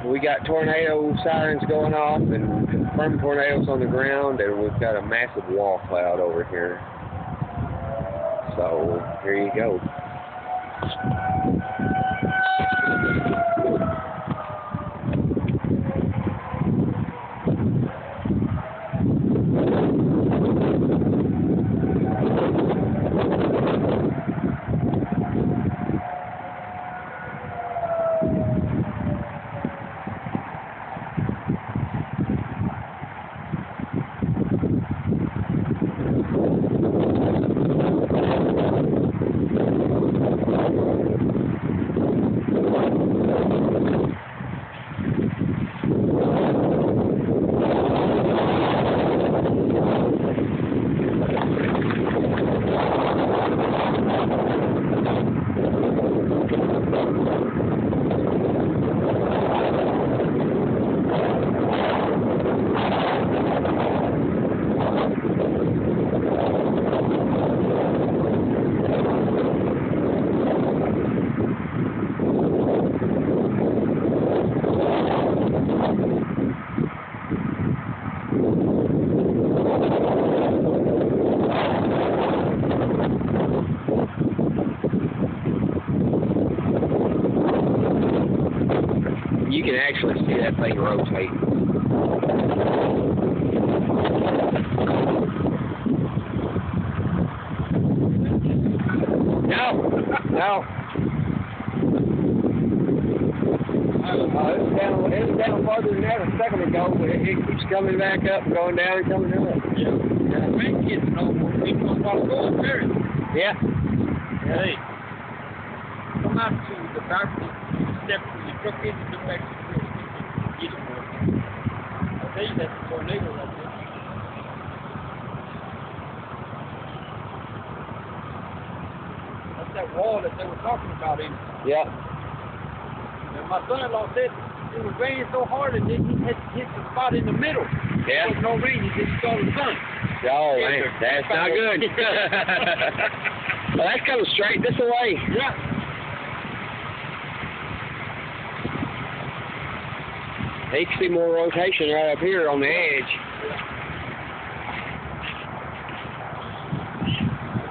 We got tornado sirens going off and confirmed tornadoes on the ground, and we've got a massive wall cloud over here. So, here you go. You can actually see that thing rotate. No. It was down farther than that a second ago, but it keeps coming back up, going down, and coming up. Yeah. Wind getting over. People want to go up there. Yeah. Hey. Come out to the balcony, step from the truck in and come back to the road. Get it more. I tell you, that's a tornado right there. That's that wall that they were talking about in. Yeah. And my son-in-law said it was raining so hard and then he had to hit the spot in the middle. Yeah. There was no rain, he just saw the sun. Oh, man, that's not good. Well, that's coming straight this way. Yeah. You can see more rotation right up here on the edge.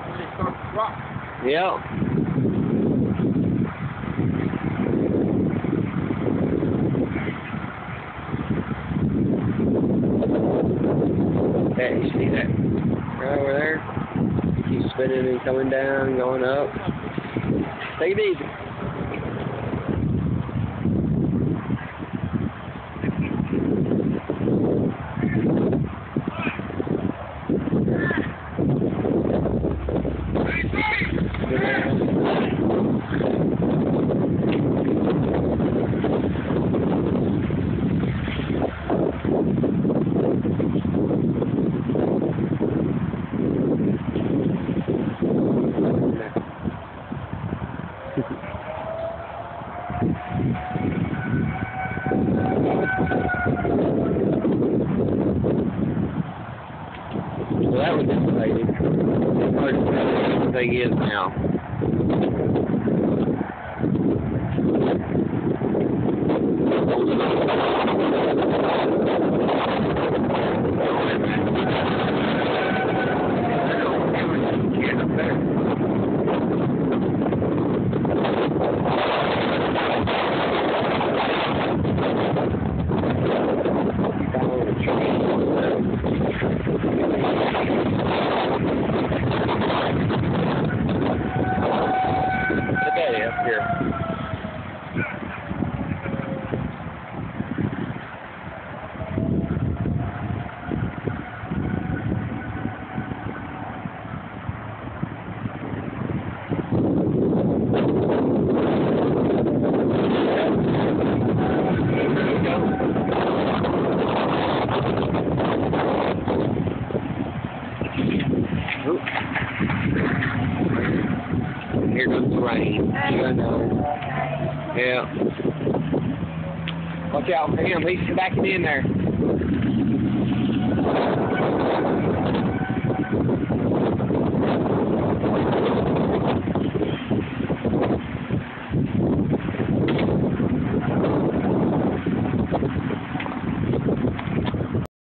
When it starts to drop. Yeah. Yeah, you see that right over there? Keeps spinning and coming down, going up. Take it easy. Well, that was dissipated. That's what the thing is now. I know. Yeah. Watch out for him. He's backing in there.